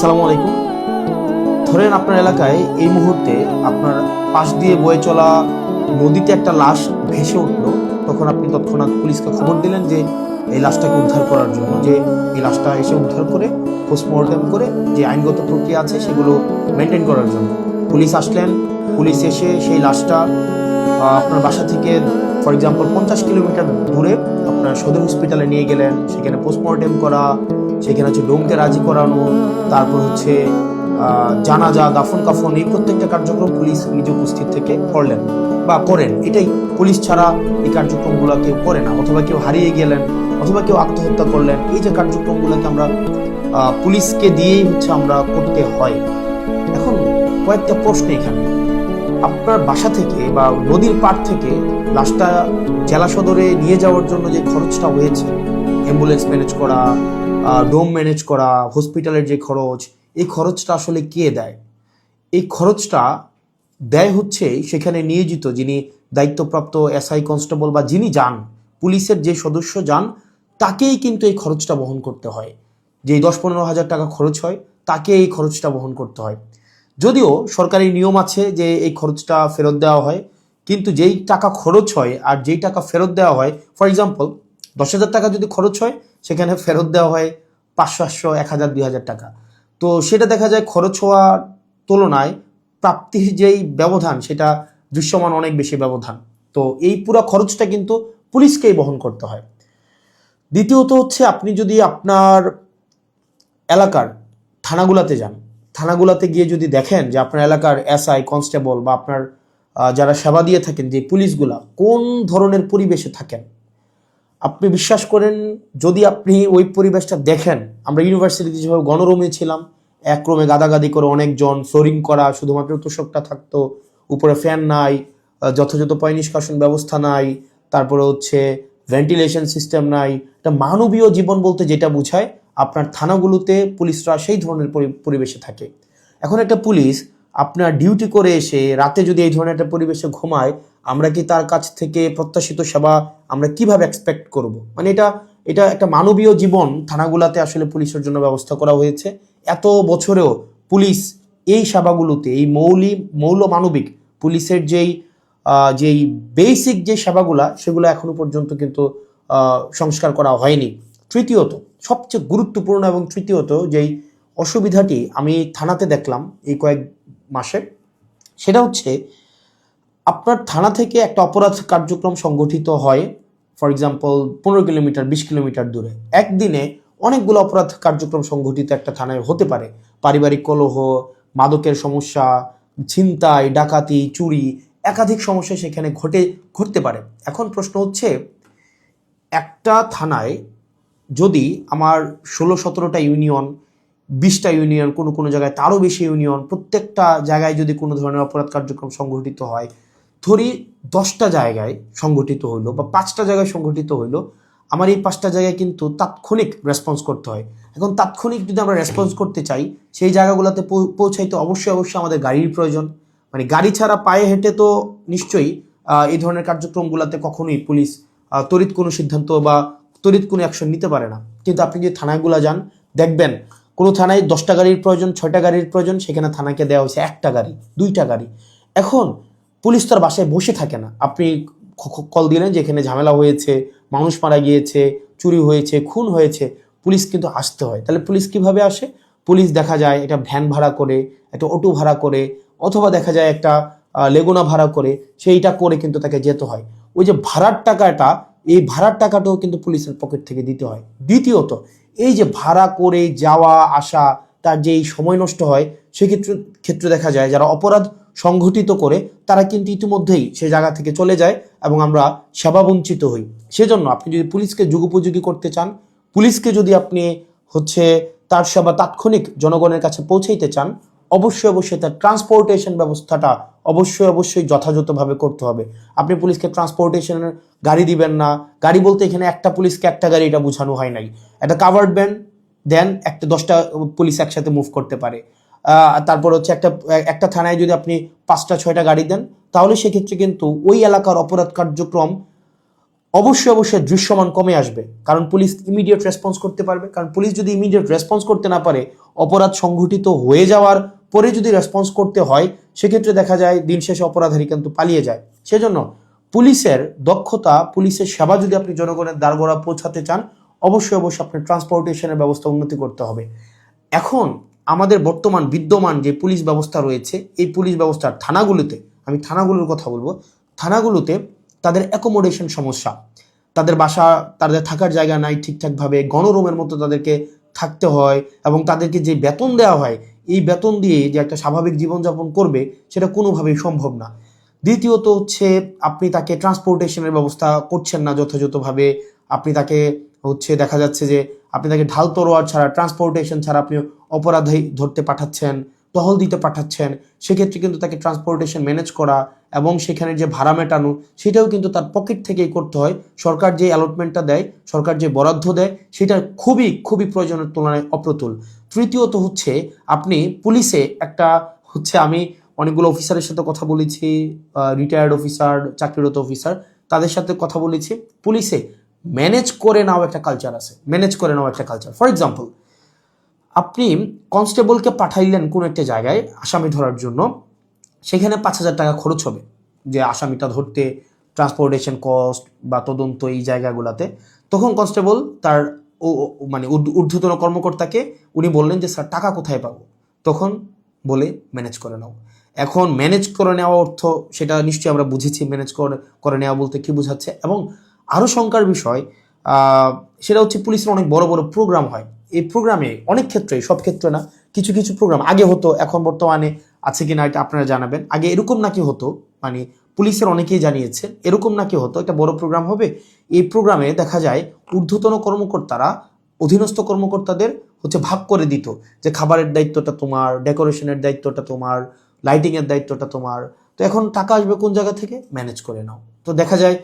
আসসালামু আলাইকুম। ধরেন আপনার এলাকায় এই মুহূর্তে আপনার পাশ দিয়ে বয়ে চলা নদীতে একটা লাশ ভেসে উঠলো। তখন আপনি তৎক্ষণাৎ পুলিশকে খবর দিলেন যে এই লাশটাকে উদ্ধার করার জন্য, যে এই লাশটা এসে উদ্ধার করে পোস্টমর্টেম করে যে আইনগত প্রক্রিয়া আছে সেগুলো মেনটেন করার জন্য পুলিশ আসলেন। পুলিশ এসে সেই লাশটা আপনার বাসা থেকে ফর এক্সাম্পল 50 কিলোমিটার দূরে আপনার সদর হসপিটালে নিয়ে গেলেন। সেখানে পোস্টমর্টেম করা, সেখানে হচ্ছে ডোমকে রাজি করানো, তারপর হচ্ছে জানাজা, দাফন কাফন, এই প্রত্যেকটা কার্যক্রম পুলিশ নিজে উপস্থিত থেকে করলেন বা করেন। এটাই, পুলিশ ছাড়া এই কার্যক্রমগুলো কেউ করে না। অথবা কেউ হারিয়ে গেলেন, অথবা কেউ আত্মহত্যা করলেন, এই যে কার্যক্রমগুলোকে আমরা পুলিশকে দিয়েই হচ্ছে আমরা করতে হয়। এখন কয়েকটা প্রশ্ন এখানে। আপনার বাসা থেকে বা নদীর পাড় থেকে লাশটা জেলা সদরে নিয়ে যাওয়ার জন্য যে খরচটা হয়েছে, অ্যাম্বুলেন্স ম্যানেজ করা, ডোম ম্যানেজ করা, হসপিটালের যে খরচ, এই খরচটা আসলে কে দেয়? এই খরচটা দেয় হচ্ছে সেখানে নিয়োজিত যিনি দায়িত্বপ্রাপ্ত এসআই, কনস্টেবল বা যিনি যান, পুলিশের যে সদস্য যান, তাকেই কিন্তু এই খরচটা বহন করতে হয়। যে 10-15 হাজার টাকা খরচ হয়, তাকে এই খরচটা বহন করতে হয়। যদিও সরকারি নিয়ম আছে যে এই খরচটা ফেরত দেওয়া হয়, কিন্তু যেই টাকা খরচ হয় আর যেই টাকা ফেরত দেওয়া হয়, ফর এক্সাম্পল 10,000 টাকা যদি খরচ হয়, সেখানে ফেরত দেওয়া হয় 500, 800, 1000, 2000 টাকা। তো সেটা দেখা যায় খরচ হওয়ার তুলনায় প্রাপ্তির যেই ব্যবধান, সেটা দৃশ্যমান অনেক বেশি ব্যবধান। তো এই পুরো খরচটা কিন্তু পুলিশকেই বহন করতে হয়। দ্বিতীয়ত হচ্ছে, আপনি যদি আপনার এলাকার থানাগুলাতে যান, থানাগুলাতে গিয়ে যদি দেখেন যে আপনার এলাকার এসআই, কনস্টেবল বা আপনার যারা সেবা দিয়ে থাকেন যে পুলিশগুলা কোন ধরনের পরিবেশে থাকেন, আপনি বিশ্বাস করেন, যদি আপনি ওই পরিবেশটা দেখেন, আমরা ইউনিভার্সিটিতে যেভাবে গণরুমে ছিলাম, এক রুমে গাদাগাদি করে অনেকজন, ফ্লোরিং করা, শুধুমাত্র তোষকটা থাকতো, উপরে ফ্যান নাই, যথাযথ পয় নিষ্কাশন ব্যবস্থা নাই, তারপরে হচ্ছে ভেন্টিলেশন সিস্টেম নাই। এটা মানবীয় জীবন বলতে যেটা বোঝায়, আপনার থানাগুলোতে পুলিশরা সেই ধরনের পরিবেশে থাকে। এখন একটা পুলিশ আপনার ডিউটি করে এসে রাতে যদি এই ধরনের একটা পরিবেশে ঘুমায়, আমরা কি তার কাছ থেকে প্রত্যাশিত সেবা আমরা কিভাবে এক্সপেক্ট করব? মানে এটা এটা একটা মানবীয় জীবন থানাগুলাতে আসলে পুলিশের জন্য ব্যবস্থা করা হয়েছে। এত বছরেও পুলিশ এই সেবাগুলোতে, এই মৌল মানবিক পুলিশের যেই বেসিক যে সেবাগুলা, সেগুলো এখনো পর্যন্ত কিন্তু সংস্কার করা হয়নি। তৃতীয়ত, সবচেয়ে গুরুত্বপূর্ণ এবং তৃতীয়ত যেই অসুবিধাটি আমি থানাতে দেখলাম এই কয়েক মাসে, সেটা হচ্ছে আপনার থানা থেকে একটা অপরাধ কার্যক্রম সংগঠিত হয়, ফর এক্সাম্পল 15 কিলোমিটার, 20 কিলোমিটার দূরে। একদিনে অনেকগুলো অপরাধ কার্যক্রম সংগঠিত একটা থানায় হতে পারে। পারিবারিক কলহ, মাদকের সমস্যা, ছিনতাই, ডাকাতি, চুরি, একাধিক সমস্যা সেখানে ঘটতে পারে। এখন প্রশ্ন হচ্ছে, একটা থানায় যদি আমার 16-17টা ইউনিয়ন, 20টা ইউনিয়ন, কোনো জায়গায় তারও বেশি ইউনিয়ন, প্রত্যেকটা জায়গায় যদি কোনো ধরনের অপরাধ কার্যক্রম সংঘটিত হয়, ধরি 10টা জায়গায় সংঘটিত হইলো বা 5টা জায়গায় সংঘটিত হইলো, আমার এই 5টা জায়গায় কিন্তু তাৎক্ষণিক রেসপন্স করতে হয়। এখন তাৎক্ষণিক যদি আমরা রেসপন্স করতে চাই, সেই জায়গাগুলোতে পৌঁছাইতে অবশ্যই আমাদের গাড়ির প্রয়োজন। মানে গাড়ি ছাড়া পায়ে হেঁটে তো নিশ্চয়ই এই ধরনের কার্যক্রমগুলোতে কখনোই পুলিশ তড়িৎ কোনো সিদ্ধান্ত বা তড়িৎ কোনো অ্যাকশন নিতে পারে না। কিন্তু আপনি যদি থানাগুলো যান, দেখবেন কোনো থানায় 10টা গাড়ির প্রয়োজন, 6টা গাড়ির প্রয়োজন, সেখানে থানাকে দেওয়া হয়েছে 1টা গাড়ি, 2টা গাড়ি। এখন পুলিশ তার বাসায় বসে থাকে না। আপনি কল দিলেন যে এখানে ঝামেলা হয়েছে, মানুষ মারা গিয়েছে, চুরি হয়েছে, খুন হয়েছে, পুলিশ কিন্তু আসতে হয়। তাহলে পুলিশ কিভাবে আসে? পুলিশ দেখা যায় একটা ভ্যান ভাড়া করে, একটা অটো ভাড়া করে, অথবা দেখা যায় একটা লেগুনা ভাড়া করে, সেইটা করে কিন্তু তাকে যেতে হয়। ওই যে ভাড়ার টাকাটা, এই ভাড়ার টাকাটাও কিন্তু পুলিশের পকেট থেকে দিতে হয়। দ্বিতীয়ত, এই যে ভাড়া করে যাওয়া আসা, তার যে এই সময় নষ্ট হয়, সেক্ষেত্রে দেখা যায় যারা অপরাধ সংঘটিত করে, তারা কিন্তু ইতিমধ্যেই সে জায়গা থেকে চলে যায় এবং আমরা সেবা বঞ্চিত হই। সেজন্য আপনি যদি পুলিশকে যুগোপযোগী করতে চান, পুলিশকে যদি আপনি হচ্ছে তার সেবা তাৎক্ষণিক জনগণের কাছে পৌঁছাইতে চান, অবশ্যই তার ট্রান্সপোর্টেশন ব্যবস্থাটা অবশ্যই যথাযথভাবে করতে হবে। আপনি পুলিশকে ট্রান্সপোর্টেশনের গাড়ি দিবেন না। গাড়ি বলতে এখানে একটা পুলিশকে একটা গাড়ি, এটা বোঝানো হয় নাই। একটা কাভার্ড ভ্যান দেন, একটা 10টা পুলিশ একসাথে মুভ করতে পারে। তারপর হচ্ছে একটা থানায় যদি আপনি 5টা 6টা গাড়ি দেন, তাহলে সেক্ষেত্রে কিন্তু ওই এলাকার অপরাধ কার্যক্রম অবশ্যই দৃশ্যমান কমে আসবে, কারণ পুলিশ ইমিডিয়েট রেসপন্স করতে পারবে। কারণ পুলিশ যদি ইমিডিয়েট রেসপন্স করতে না পারে, অপরাধ সংঘটিত হয়ে যাওয়ার পরে যদি রেসপন্স করতে হয়, সেক্ষেত্রে দেখা যায় দিন শেষে অপরাধী কিন্তু পালিয়ে যায়। সেজন্য পুলিশের দক্ষতা, পুলিশের সেবা যদি আপনি জনগণের দ্বারগোড়া পৌঁছাতে চান, অবশ্যই আপনার ট্রান্সপোর্টেশনের ব্যবস্থা উন্নতি করতে হবে। এখন আমাদের বর্তমান বিদ্যমান যে পুলিশ ব্যবস্থা রয়েছে, এই পুলিশ ব্যবস্থার থানাগুলোতে, আমি থানাগুলোর কথা বলবো, থানাগুলোতে তাদের অ্যাকোমোডেশন সমস্যা, তাদের বাসা, তাদের থাকার জায়গা নাই ঠিকঠাকভাবে, গণরুমের মতো তাদেরকে থাকতে হয়, এবং তাদেরকে যে বেতন দেওয়া হয়, এই বেতন দিয়ে যে একটা স্বাভাবিক জীবনযাপন করবে, সেটা কোনোভাবেই সম্ভব না। দ্বিতীয়ত হচ্ছে আপনি তাকে ট্রান্সপোর্টেশনের ব্যবস্থা করছেন না যথাযথভাবে। আপনি তাকে দেখা যাচ্ছে যে আপনি তাকে ঢাল তরোয়ার ছাড়া, ট্রান্সপোর্টেশন ছাড়া আপনি অপরাধী ধরতে পাঠাচ্ছেন, টহল দিতে পাঠাচ্ছেন। সেক্ষেত্রে কিন্তু তাকে ট্রান্সপোর্টেশন ম্যানেজ করা এবং সেখানে যে ভাড়া মেটানো, সেটাও কিন্তু তার পকেট থেকেই করতে হয়। সরকার যে অ্যালটমেন্টটা দেয়, সরকার যে বরাদ্দ দেয়, সেটা খুবই প্রয়োজনের তুলনায় অপ্রতুল। তৃতীয়ত হচ্ছে আপনি পুলিশে একটা আমি অনেকগুলো অফিসারের সাথে কথা বলেছি, রিটায়ার্ড অফিসার, চাকরিরত অফিসার, তাদের সাথে কথা বলেছি। পুলিশে ম্যানেজ করে নেওয়া একটা কালচার আছে, ম্যানেজ করে নেওয়া একটা কালচার। ফর এক্সাম্পল, আপনি কনস্টেবলকে পাঠাইলেন কোনো একটা জায়গায় আসামি ধরার জন্য, সেখানে 5,000 টাকা খরচ হবে যে আসামিটা ধরতে, ট্রান্সপোর্টেশন কস্ট বা তদন্ত এই জায়গাগুলোতে। তখন কনস্টেবল তার ঊর্ধ্বতন কর্মকর্তাকে উনি বললেন যে স্যার টাকা কোথায় পাবো? তখন বলে ম্যানেজ করে নাও। এখন ম্যানেজ করে নেওয়া অর্থ, সেটা নিশ্চয়ই আমরা বুঝেছি ম্যানেজ করে নেওয়া বলতে কি বোঝাচ্ছে। এবং আরও শঙ্কার বিষয়, সেটা হচ্ছে পুলিশের অনেক বড় বড় প্রোগ্রাম হয়। এই প্রোগ্রামে অনেক ক্ষেত্রে, সব ক্ষেত্রে না, কিছু কিছু প্রোগ্রাম আগে হতো, এখন বর্তমানে আছে কিনা এটা আপনারা জানাবেন। আগে এরকম নাকি হতো, পুলিশের অনেকেই জানিয়েছে এরকম নাকি হতো, একটা বড় প্রোগ্রাম হবে, এই প্রোগ্রামে দেখা যায় ঊর্ধ্বতন কর্মকর্তারা অধীনস্থ কর্মকর্তাদের ভাগ করে দিত যে খাবারের দায়িত্বটা তোমার, ডেকোরেশনের দায়িত্বটা তোমার, লাইটিং এর দায়িত্বটা তোমার। তো এখন টাকা আসবে কোন জায়গা থেকে? ম্যানেজ করে নাও। তো দেখা যায়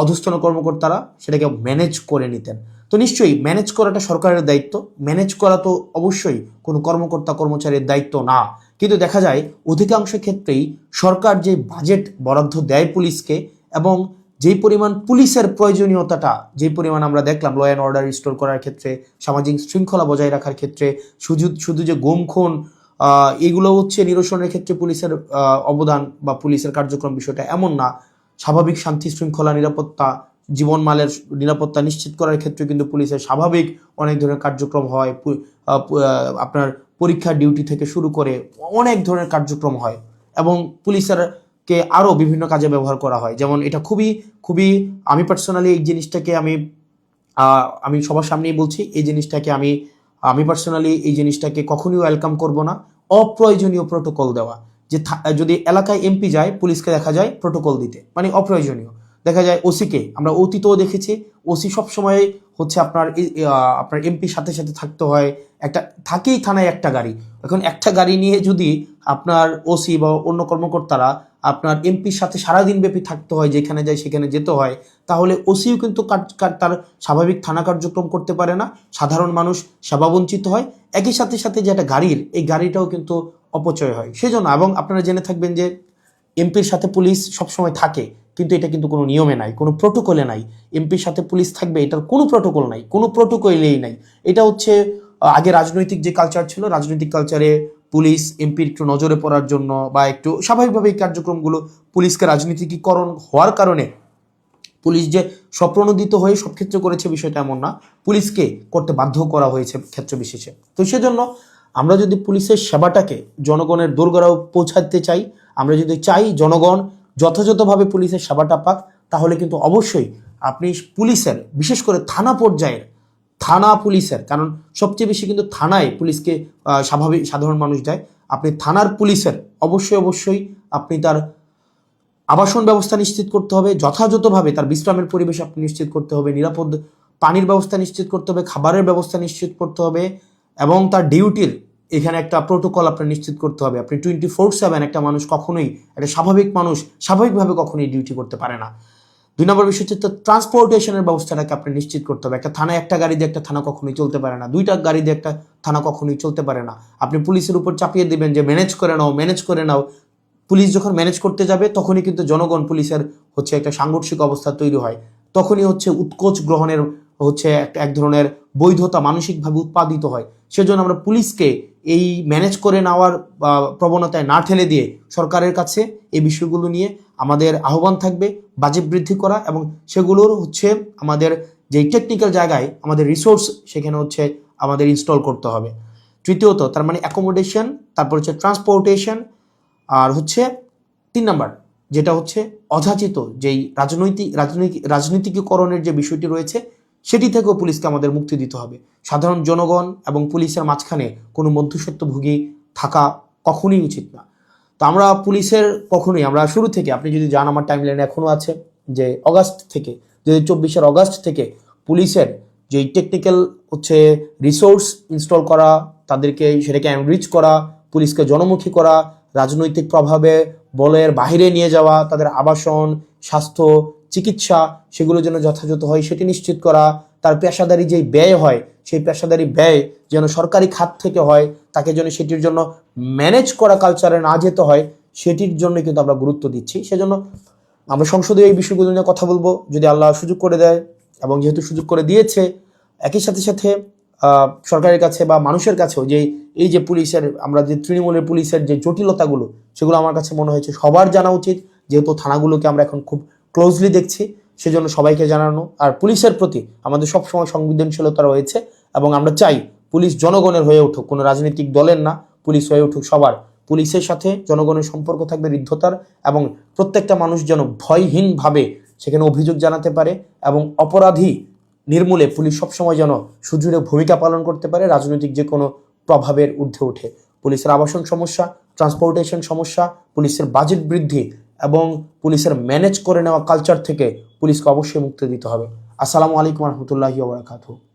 অধস্তন কর্মকর্তারা সেটাকে ম্যানেজ করে নিতেন। তো নিশ্চয়ই ম্যানেজ করাটা সরকারের দায়িত্ব, ম্যানেজ করা তো অবশ্যই কোনো কর্মকর্তা কর্মচারীর দায়িত্ব না। কিন্তু দেখা যায় অধিকাংশ ক্ষেত্রেই সরকার যে বাজেট বরাদ্দ দেয় পুলিশকে, এবং যেই পরিমাণ পুলিশের প্রয়োজনীয়তাটা, যেই পরিমাণ আমরা দেখলাম ল অ্যান্ড অর্ডার রিস্টোর করার ক্ষেত্রে, সামাজিক শৃঙ্খলা বজায় রাখার ক্ষেত্রে, শুধু যে গুম খুন এগুলো নিরসনের ক্ষেত্রে পুলিশের অবদান বা পুলিশের কার্যক্রম, বিষয়টা এমন না। স্বাভাবিক শান্তি শৃঙ্খলা, নিরাপত্তা, জীবনমালের নিরাপত্তা নিশ্চিত করার ক্ষেত্রে কিন্তু পুলিশের স্বাভাবিক অনেক ধরনের কার্যক্রম হয়। আপনার পরীক্ষার ডিউটি থেকে শুরু করে অনেক ধরনের কার্যক্রম হয়, এবং পুলিশেরকে আরও বিভিন্ন কাজে ব্যবহার করা হয়। যেমন এটা খুবই আমি পার্সোনালি এই জিনিসটাকে আমি সবার সামনেই বলছি, এই জিনিসটাকে আমি পার্সোনালি এই জিনিসটাকে কখনোই ওয়েলকাম করব না। অপ্রয়োজনীয় প্রোটোকল দেওয়া, যে যদি এলাকায় এমপি যায়, পুলিশকে দেখা যায় প্রোটোকল দিতে, অপ্রয়োজনীয়। দেখা যায় ওসিকে আমরা অতীতেও দেখেছি, ওসি সবসময় আপনার এমপির সাথে সাথে থাকতে হয়, থাকেই থানায় একটা গাড়ি। এখন একটা গাড়ি নিয়ে যদি আপনার ওসি বা অন্য কর্মকর্তারা আপনার এমপির সাথে সারাদিন ব্যাপী থাকতে হয়, যেখানে যায় সেখানে যেতে হয়, তাহলে ওসিও কিন্তু তার স্বাভাবিক থানা কার্যক্রম করতে পারে না, সাধারণ মানুষ সেবা বঞ্চিত হয়। একই সাথে সাথে যে একটা গাড়ির, এই গাড়িটাও কিন্তু অপচয় হয়। সেজন্য, এবং আপনারা জেনে থাকবেন যে এমপির সাথে পুলিশ সবসময় থাকে, কিন্তু এটা কিন্তু কোনো নিয়মে নাই, কোনো প্রোটোকলে নাই। এমপির সাথে পুলিশ থাকবে, এটার কোনো প্রোটোকল নাই, কোনো প্রোটোকলেই নাই। এটা আগে রাজনৈতিক যে কালচার ছিল, রাজনৈতিক কালচারে পুলিশ এমপির একটু নজরে পড়ার জন্য বা একটু স্বাভাবিকভাবে এই কার্যক্রমগুলো, পুলিশকে রাজনীতিকীকরণ হওয়ার কারণে পুলিশ যে স্বপ্রণোদিত হয়ে সব ক্ষেত্রে করেছে, বিষয়টা এমন না, পুলিশকে করতে বাধ্য করা হয়েছে ক্ষেত্র বিশেষে। তো সেজন্য আমরা যদি পুলিশের সেবাটাকে জনগণের দোরগোড়ায় পৌঁছাতে চাই, আমরা যদি চাই জনগণ যথাযথভাবে পুলিশের সেবাটা পাক, তাহলে কিন্তু অবশ্যই আপনি পুলিশের, বিশেষ করে থানা পর্যায়ের থানা পুলিশের, কারণ সবচেয়ে বেশি কিন্তু থানায় পুলিশকে সাধারণ মানুষ যায়। আপনি থানার পুলিশের অবশ্যই আপনি তার আবাসন ব্যবস্থা নিশ্চিত করতে হবে, যথাযথভাবে তার বিশ্রামের পরিবেশ আপনি নিশ্চিত করতে হবে, নিরাপদ পানির ব্যবস্থা নিশ্চিত করতে হবে, খাবারের ব্যবস্থা নিশ্চিত করতে হবে, এবং তার ডিউটির এখানে একটা প্রোটোকল আপনার নিশ্চিত করতে হবে। আপনি 24/7 একটা মানুষ কখনোই, একটা স্বাভাবিক মানুষ স্বাভাবিকভাবে কখনোই ডিউটি করতে পারে না। 2 নম্বর বিষয় হচ্ছে ট্রান্সপোর্টেশনের ব্যবস্থাটাকে আপনি নিশ্চিত করতে হবে। একটা থানায় একটা গাড়ি দিয়ে একটা থানা কখনোই চলতে পারে না, 2টা গাড়ি দিয়ে একটা থানা কখনোই চলতে পারে না। আপনি পুলিশের উপর চাপিয়ে দিবেন যে ম্যানেজ করে নাও। পুলিশ যখন ম্যানেজ করতে যাবে, তখনই কিন্তু জনগণ পুলিশের একটা সাংঘর্ষিক অবস্থা তৈরি হয়। তখনই হচ্ছে উৎকোচ গ্রহণের হচ্ছে এক ধরনের বৈধতা মানসিকভাবে উৎপাদিত হয়। সেজন্য আমরা পুলিশকে এই ম্যানেজ করে নেওয়ার প্রবণতায় না ঠেলে দিয়ে সরকারের কাছে এই বিষয়গুলো নিয়ে আমাদের আহ্বান থাকবে বাজেট বৃদ্ধি করা, এবং সেগুলোর হচ্ছে আমাদের যেই টেকনিক্যাল জায়গায় আমাদের রিসোর্স সেখানে হচ্ছে আমাদের ইনস্টল করতে হবে। তৃতীয়ত তার মানে অ্যাকোমোডেশন, তারপর হচ্ছে ট্রান্সপোর্টেশন, আর হচ্ছে 3 নাম্বার যেটা হচ্ছে অযাচিত যেই রাজনীতিকীকরণের যে বিষয়টি রয়েছে সেটি থেকেও পুলিশকে আমাদের মুক্তি দিতে হবে। সাধারণ জনগণ এবং পুলিশের মাঝখানে কোনো মধ্যস্বত্বভোগী থাকা কখনোই উচিত না। তো আমরা পুলিশের কখনোই, আমরা শুরু থেকে, আপনি যদি যান আমার টাইমলাইনে এখনও আছে যে অগাস্ট থেকে 2024 অগাস্ট থেকে পুলিশের যেই টেকনিক্যাল হচ্ছে রিসোর্স ইনস্টল করা, তাদেরকে সেটাকে এনরিচ করা, পুলিশকে জনমুখী করা, রাজনৈতিক প্রভাবে বলের বাহিরে নিয়ে যাওয়া, তাদের আবাসন, স্বাস্থ্য, চিকিৎসা সেগুলো যেন যথাযথ হয় সেটি নিশ্চিত করা, তার পেশাদারি যেই ব্যয় হয় সেই পেশাদারি ব্যয় যেন সরকারি খাত থেকে হয়, তাকে যেন সেটির জন্য ম্যানেজ করা কালচারে না যেতে হয়, সেটির জন্য কিন্তু আমরা গুরুত্ব দিচ্ছি। সেজন্য আমরা সংসদে এই বিষয়গুলো নিয়ে কথা বলবো যদি আল্লাহ সুযোগ করে দেয়, এবং যেহেতু সুযোগ করে দিয়েছে একই সাথে সাথে সরকারের কাছে বা মানুষের কাছেও যে এই যে পুলিশের, আমরা যে তৃণমূলের পুলিশের যে জটিলতাগুলো সেগুলো আমার কাছে মনে হয়েছে সবার জানা উচিত, যেহেতু থানাগুলোকে আমরা এখন খুব ক্লোজলি দেখছি, সেজন্য সবাইকে জানানো। আর পুলিশের প্রতি আমাদের সবসময় সংবেদনশীলতা রয়েছে, এবং আমরা চাই পুলিশ জনগণের হয়ে উঠুক, কোনো রাজনৈতিক দলের না, পুলিশ হয়ে উঠুক সবার। পুলিশের সাথে জনগণের সম্পর্ক থাকবে হৃদ্যতার, এবং প্রত্যেকটা মানুষ যেন ভয়হীনভাবে সেখানে অভিযোগ জানাতে পারে, এবং অপরাধী নির্মূলে পুলিশ সবসময় যেন সুদৃঢ় ভূমিকা পালন করতে পারে, রাজনৈতিক যে কোনো প্রভাবের ঊর্ধ্বে ওঠে। পুলিশের আবাসন সমস্যা, ট্রান্সপোর্টেশন সমস্যা, পুলিশের বাজেট বৃদ্ধি এবং পুলিশের ম্যানেজ করে নেওয়া কালচার থেকে পুলিশকে অবশ্যই মুক্তি দিতে হবে। আসসালামু আলাইকুম রহমতুল্লাহি ওয়া বারাকাতুহু।